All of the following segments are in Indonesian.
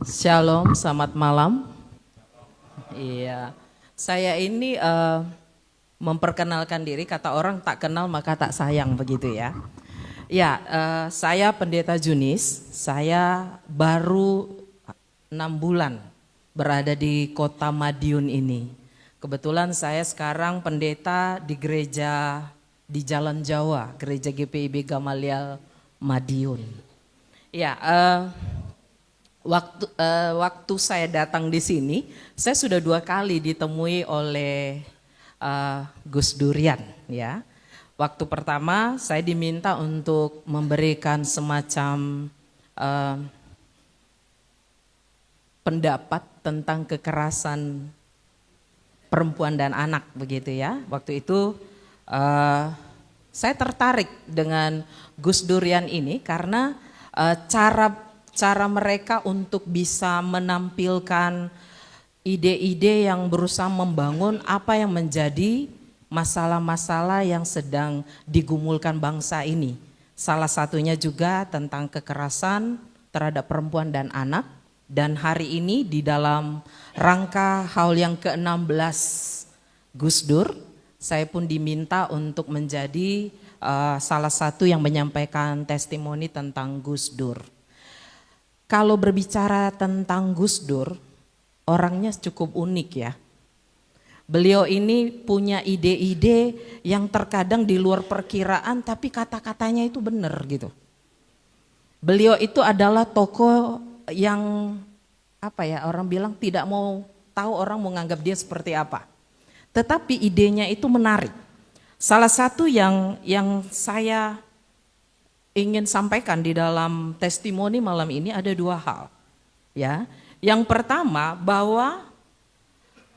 Shalom, selamat malam. Iya, saya ini memperkenalkan diri, kata orang tak kenal maka tak sayang, begitu ya. Ya, saya Pendeta Junis, saya baru 6 bulan berada di kota Madiun ini. Kebetulan saya sekarang pendeta di gereja di Jalan Jawa, gereja GPIB Gamaliel Madiun. Ya, waktu saya datang di sini, saya sudah 2 kali ditemui oleh Gus Durian, ya. Waktu pertama saya diminta untuk memberikan semacam pendapat tentang kekerasan perempuan dan anak, begitu ya. Waktu itu saya tertarik dengan Gus Durian ini karena cara mereka untuk bisa menampilkan ide-ide yang berusaha membangun apa yang menjadi masalah-masalah yang sedang digumulkan bangsa ini. Salah satunya juga tentang kekerasan terhadap perempuan dan anak. Dan hari ini di dalam rangka haul yang ke-16 Gus Dur, saya pun diminta untuk menjadi salah satu yang menyampaikan testimoni tentang Gus Dur. Kalau berbicara tentang Gus Dur, orangnya cukup unik ya. Beliau ini punya ide-ide yang terkadang di luar perkiraan tapi kata-katanya itu benar gitu. Beliau itu adalah tokoh yang orang bilang tidak mau tahu orang mau nganggap dia seperti apa. Tetapi idenya itu menarik. Salah satu yang saya ingin sampaikan di dalam testimoni malam ini ada 2 hal. Ya. Yang pertama bahwa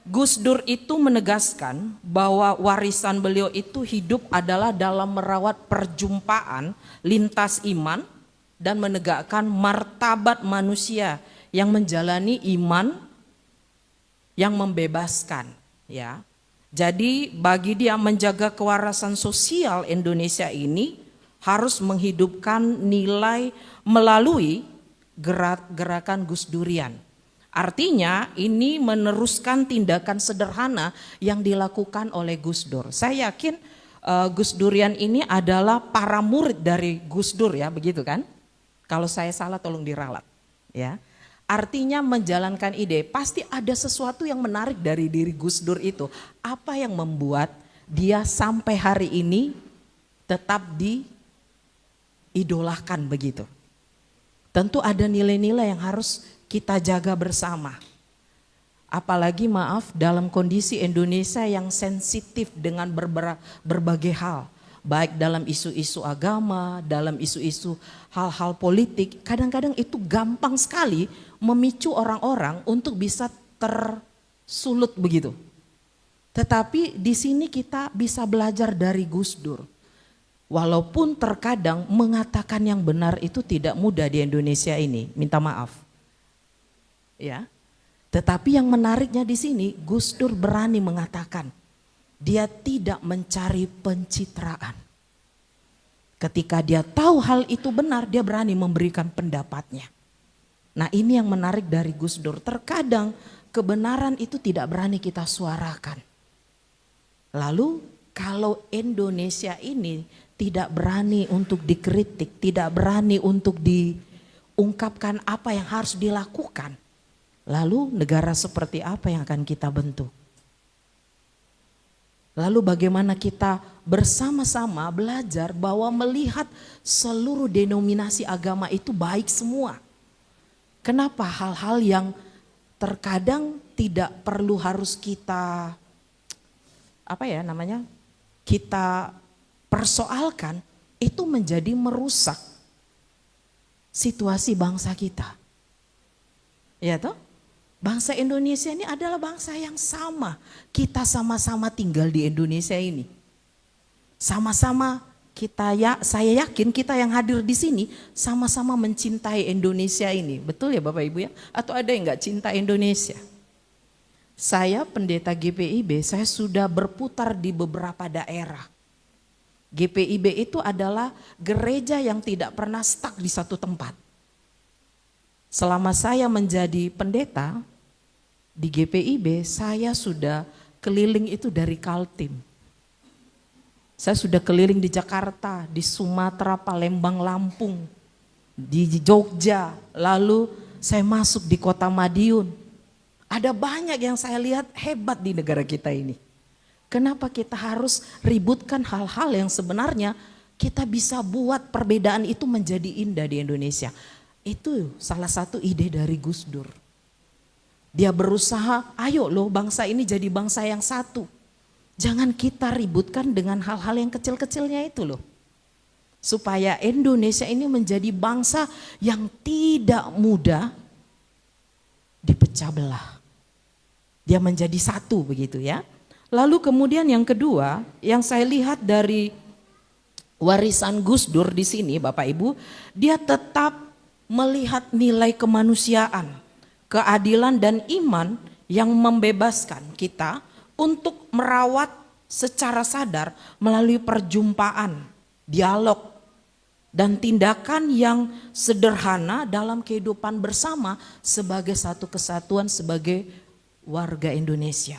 Gus Dur itu menegaskan bahwa warisan beliau itu hidup adalah dalam merawat perjumpaan lintas iman dan menegakkan martabat manusia yang menjalani iman yang membebaskan, ya. Jadi bagi dia menjaga kewarasan sosial Indonesia ini harus menghidupkan nilai melalui gerakan Gus Durian. Artinya ini meneruskan tindakan sederhana yang dilakukan oleh Gus Dur. Saya yakin Gus Durian ini adalah para murid dari Gus Dur ya, begitu kan? Kalau saya salah tolong diralat ya. Artinya menjalankan ide, pasti ada sesuatu yang menarik dari diri Gus Dur itu. Apa yang membuat dia sampai hari ini tetap diidolakan begitu. Tentu ada nilai-nilai yang harus kita jaga bersama. Apalagi dalam kondisi Indonesia yang sensitif dengan berbagai hal. Baik dalam isu-isu agama, dalam isu-isu hal-hal politik, kadang-kadang itu gampang sekali memicu orang-orang untuk bisa tersulut begitu. Tetapi di sini kita bisa belajar dari Gus Dur. Walaupun terkadang mengatakan yang benar itu tidak mudah di Indonesia ini, minta maaf. Ya. Tetapi yang menariknya di sini Gus Dur berani mengatakan dia tidak mencari pencitraan. Ketika dia tahu hal itu benar, dia berani memberikan pendapatnya. Nah, ini yang menarik dari Gus Dur. Terkadang kebenaran itu tidak berani kita suarakan. Lalu kalau Indonesia ini tidak berani untuk dikritik, tidak berani untuk diungkapkan apa yang harus dilakukan, lalu negara seperti apa yang akan kita bentuk? Lalu bagaimana kita bersama-sama belajar bahwa melihat seluruh denominasi agama itu baik semua. Kenapa hal-hal yang terkadang tidak perlu harus kita kita persoalkan itu menjadi merusak situasi bangsa kita. Ya toh? Bangsa Indonesia ini adalah bangsa yang sama. Kita sama-sama tinggal di Indonesia ini. Sama-sama saya yakin kita yang hadir di sini sama-sama mencintai Indonesia ini. Betul ya Bapak Ibu ya? Atau ada yang gak cinta Indonesia? Saya pendeta GPIB, saya sudah berputar di beberapa daerah. GPIB itu adalah gereja yang tidak pernah stuck di satu tempat. Selama saya menjadi pendeta di GPIB, saya sudah keliling itu dari Kaltim. Saya sudah keliling di Jakarta, di Sumatera, Palembang, Lampung, di Jogja, lalu saya masuk di kota Madiun. Ada banyak yang saya lihat hebat di negara kita ini. Kenapa kita harus ributkan hal-hal yang sebenarnya kita bisa buat perbedaan itu menjadi indah di Indonesia. Itu salah satu ide dari Gus Dur. Dia berusaha, ayo loh bangsa ini jadi bangsa yang satu. Jangan kita ributkan dengan hal-hal yang kecil-kecilnya itu loh. Supaya Indonesia ini menjadi bangsa yang tidak mudah dipecah belah. Dia menjadi satu begitu ya. Lalu kemudian yang kedua yang saya lihat dari warisan Gus Dur di sini Bapak Ibu, dia tetap melihat nilai kemanusiaan, keadilan dan iman yang membebaskan kita untuk merawat secara sadar melalui perjumpaan, dialog, dan tindakan yang sederhana dalam kehidupan bersama sebagai satu kesatuan sebagai warga Indonesia.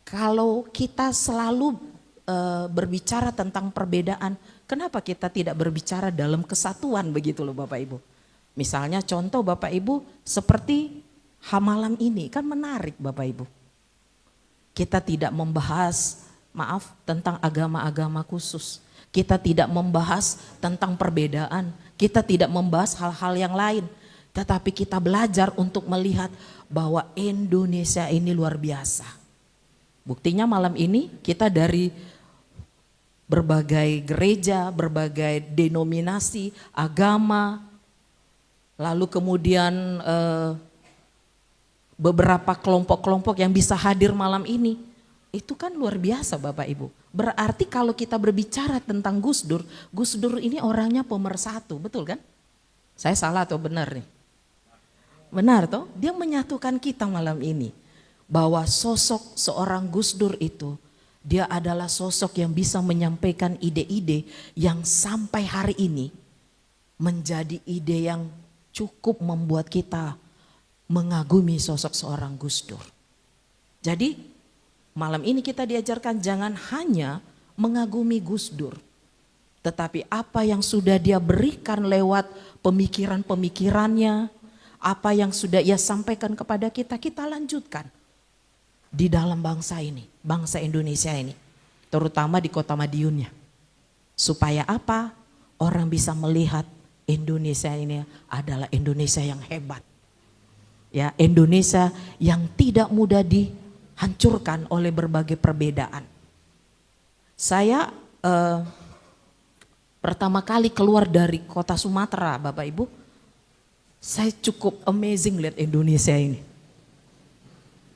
Kalau kita selalu berbicara tentang perbedaan, kenapa kita tidak berbicara dalam kesatuan begitu loh Bapak Ibu. Misalnya contoh Bapak Ibu seperti Hamalam ini kan menarik Bapak Ibu. Kita tidak membahas tentang agama-agama khusus. Kita tidak membahas tentang perbedaan. Kita tidak membahas hal-hal yang lain. Tetapi kita belajar untuk melihat bahwa Indonesia ini luar biasa. Buktinya malam ini kita dari berbagai gereja, berbagai denominasi, agama, lalu kemudian beberapa kelompok-kelompok yang bisa hadir malam ini. Itu kan luar biasa Bapak Ibu. Berarti kalau kita berbicara tentang Gus Dur ini orangnya pemersatu, betul kan? Saya salah atau benar nih? Benar toh? Dia menyatukan kita malam ini. Bahwa sosok seorang Gus Dur itu, dia adalah sosok yang bisa menyampaikan ide-ide yang sampai hari ini menjadi ide yang cukup membuat kita mengagumi sosok seorang Gus Dur. Jadi malam ini kita diajarkan jangan hanya mengagumi Gus Dur, tetapi apa yang sudah dia berikan lewat pemikiran-pemikirannya, apa yang sudah ia sampaikan kepada kita, kita lanjutkan di dalam bangsa ini, bangsa Indonesia ini, terutama di kota Madiunnya. Supaya apa? Orang bisa melihat Indonesia ini adalah Indonesia yang hebat. Ya, Indonesia yang tidak mudah dihancurkan oleh berbagai perbedaan. Saya pertama kali keluar dari kota Sumatera, Bapak Ibu, saya cukup amazing lihat Indonesia ini.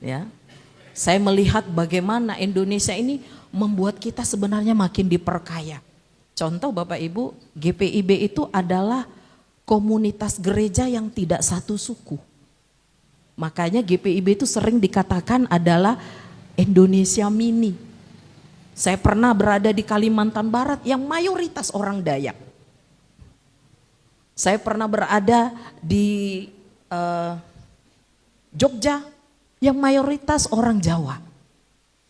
Ya. Saya melihat bagaimana Indonesia ini membuat kita sebenarnya makin diperkaya. Contoh Bapak Ibu, GPIB itu adalah komunitas gereja yang tidak satu suku. Makanya GPIB itu sering dikatakan adalah Indonesia mini. Saya pernah berada di Kalimantan Barat yang mayoritas orang Dayak. Saya pernah berada di Jogja yang mayoritas orang Jawa.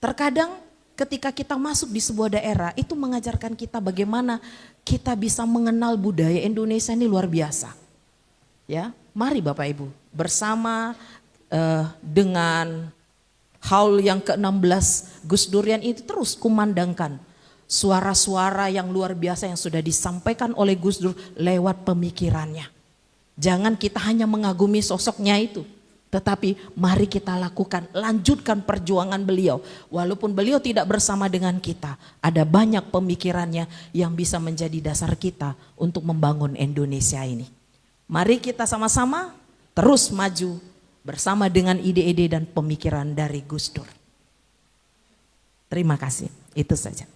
Terkadang ketika kita masuk di sebuah daerah itu mengajarkan kita bagaimana kita bisa mengenal budaya Indonesia ini luar biasa. Ya, mari Bapak Ibu bersama dengan haul yang ke-16 Gus Durian itu terus kumandangkan suara-suara yang luar biasa yang sudah disampaikan oleh Gus Dur lewat pemikirannya. Jangan kita hanya mengagumi sosoknya itu, tetapi mari kita lakukan, lanjutkan perjuangan beliau. Walaupun beliau tidak bersama dengan kita, ada banyak pemikirannya yang bisa menjadi dasar kita untuk membangun Indonesia ini. Mari kita sama-sama terus maju bersama dengan ide-ide dan pemikiran dari Gus Dur. Terima kasih, itu saja.